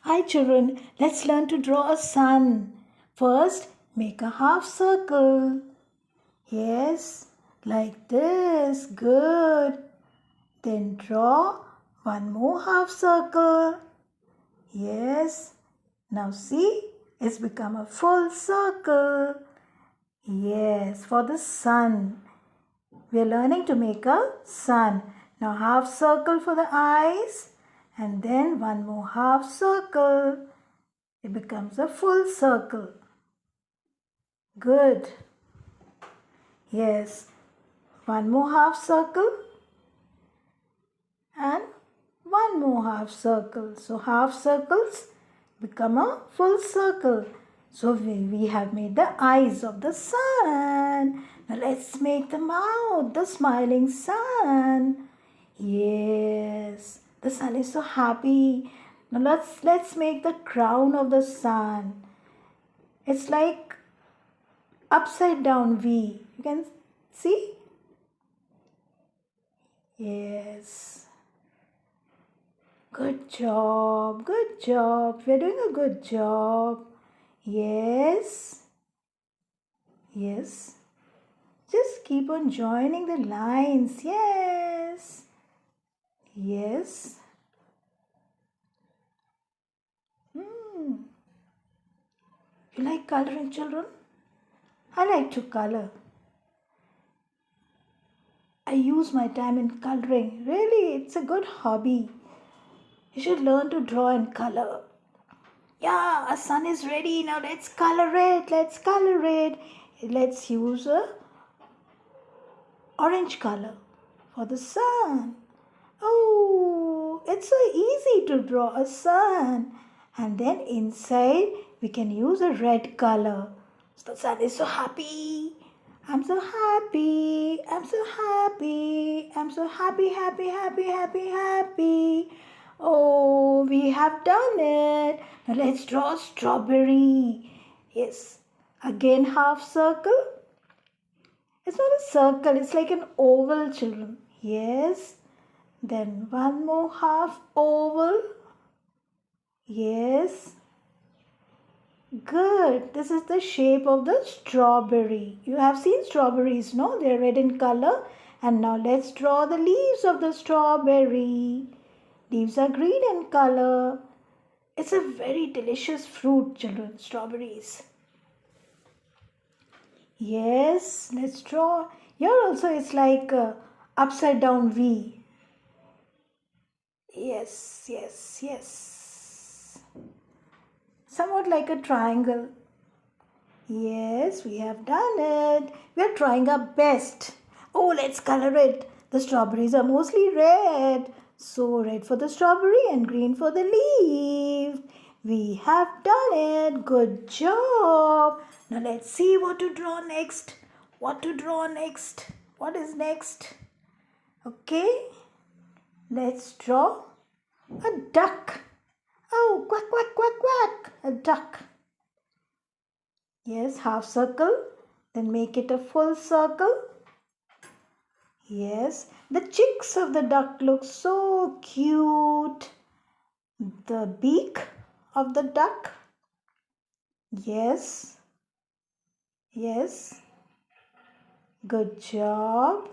Hi children, let's learn to draw a sun. First, make a half circle. Yes, like this. Good. Then draw one more half circle. Yes. Now see, it's become a full circle. Yes, for the sun. We are learning to make a sun. Now half circle for the eyes and then one more half circle. It becomes a full circle. Good. Yes. One more half circle and one more half circle. So half circles become a full circle. So we have made the eyes of the sun. Now let's make the mouth, the smiling sun. Yes, the sun is so happy. Now let's make the crown of the sun. It's like upside down V. You can see? Yes. Good job. Good job. We're doing a good job. Yes. Yes. Just keep on joining the lines. Yes. Yes. Hmm. You like coloring, children? I like to color. I use my time in coloring. Really, it's a good hobby. You should learn to draw and color. Yeah, our sun is ready. Now let's color it. Let's color it. Let's use a orange color for the sun. Oh, it's so easy to draw a sun. And then inside we can use a red color. So the sun is so happy. I'm so happy. I'm so happy. I'm so happy, happy, happy, happy, happy. Oh, we have done it. Now let's draw a strawberry. Yes. Again half circle. It's not a circle, it's like an oval, children. Yes. Then one more half oval. Yes. Good. This is the shape of the strawberry. You have seen strawberries, no? They're red in color. And now let's draw the leaves of the strawberry. Leaves are green in color. It's a very delicious fruit, children, strawberries. Yes, let's draw. Here also it's like a upside down V. Yes, yes, yes. Somewhat like a triangle. Yes, we have done it. We are trying our best. Oh, let's color it. The strawberries are mostly red. So red for the strawberry and green for the leaf. We have done it. Good job. Now let's see what to draw next. What to draw next? What is next? Okay. Let's draw a duck. Oh, quack, quack, quack, quack. A duck. Yes, half circle. Then make it a full circle. Yes, the chicks of the duck look so cute. The beak of the duck. Yes. Yes. Good job.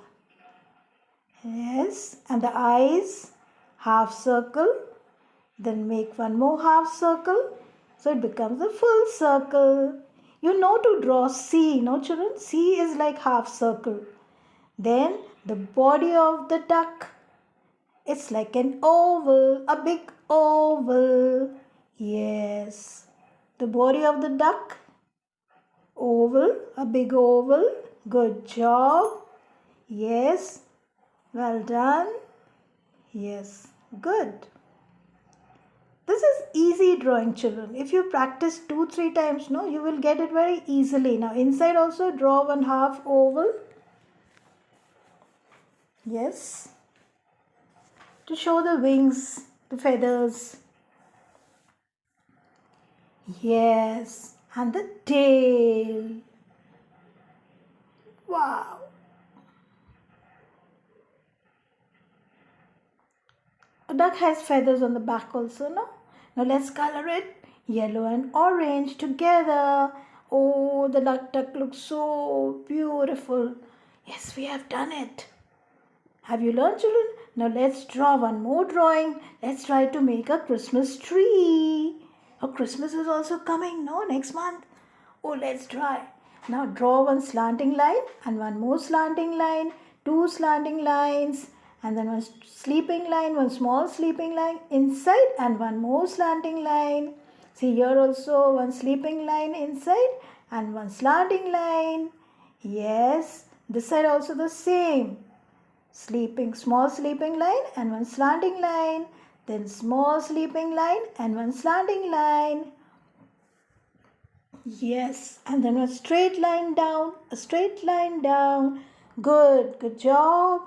Yes, and the eyes, half circle. Then make one more half circle. So it becomes a full circle. You know to draw C, no children? C is like half circle. Then the body of the duck. It's like an oval, a big oval. Yes. The body of the duck. Oval, a big oval. Good job. Yes. Well done. Yes. Good. This is easy drawing, children. If you practice 2-3 times, no, you will get it very easily. Now inside also draw one half oval. Yes. To show the wings, the feathers. Yes. And the tail. Wow. A duck has feathers on the back also, no? Now let's color it yellow and orange together. Oh, the duck looks so beautiful. Yes, we have done it. Have you learned, children? Now let's draw one more drawing. Let's try to make a Christmas tree. Oh, Christmas is also coming, no? Next month. Oh, let's try. Now draw one slanting line and one more slanting line, two slanting lines, and then one sleeping line, one small sleeping line inside, and one more slanting line. See here also one sleeping line inside and one slanting line. Yes, this side also the same. Small sleeping line and one slanting line, then small sleeping line and one slanting line. Yes, and then a straight line down, a straight line down. Good job.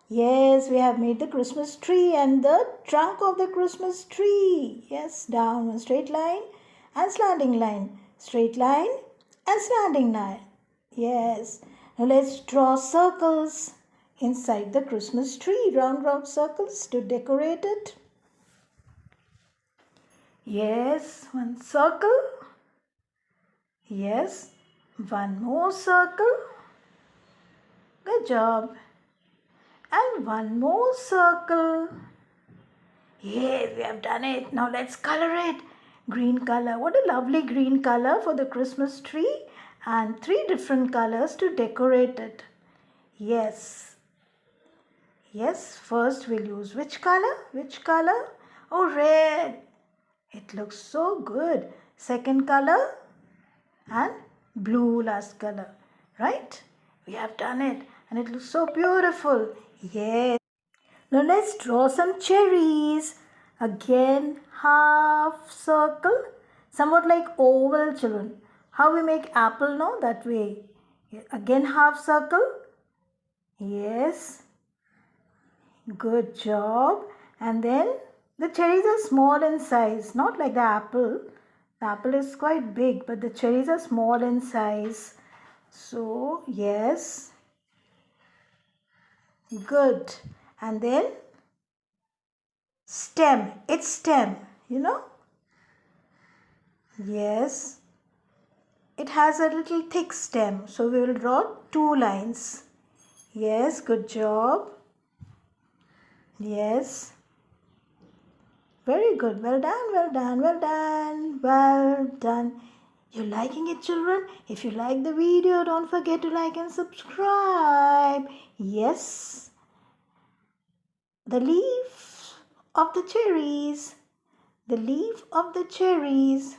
Yes, we have made the Christmas tree and the trunk of the Christmas tree. Yes, down one straight line and slanting line, straight line and slanting line. Yes, now let's draw circles inside the Christmas tree, round circles to decorate it. Yes, one circle. Yes, one more circle. Good job. And one more circle. Yes, we have done it. Now let's color it. Green color. What a lovely green color for the Christmas tree. And 3 different colors to decorate it. Yes. Yes, first we'll use which color? Which color? Oh, red. It looks so good. Second color and blue last color. Right? We have done it. And it looks so beautiful. Yes. Now let's draw some cherries. Again, half circle. Somewhat like oval, children. How we make apple, no? That way. Again, half circle. Yes. Good job. And then the cherries are small in size, not like the apple. The apple is quite big, but the cherries are small in size. So, yes. Good. And then stem. It's stem, you know. Yes. It has a little thick stem. So, we will draw 2 lines. Yes, good job. Yes. Very good. Well done, well done, well done, well done. You liking it, children? If you like the video, don't forget to like and subscribe. Yes. The leaf of the cherries. The leaf of the cherries.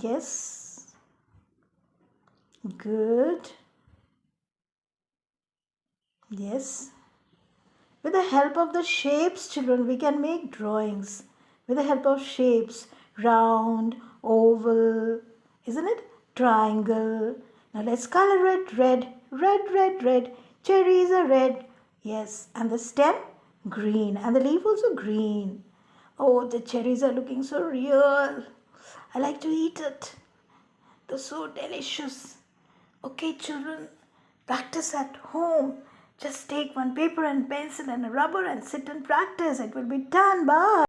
Yes. Good. Yes. With the help of the shapes, children, we can make drawings. With the help of shapes, round, oval, isn't it? Triangle. Now let's color it red, red, red, red. Cherries are red. Yes, and the stem, green. And the leaf also green. Oh, the cherries are looking so real. I like to eat it. They're so delicious. Okay, children, practice at home. Just take one paper and pencil and a rubber and sit and practice. It will be done. Bye.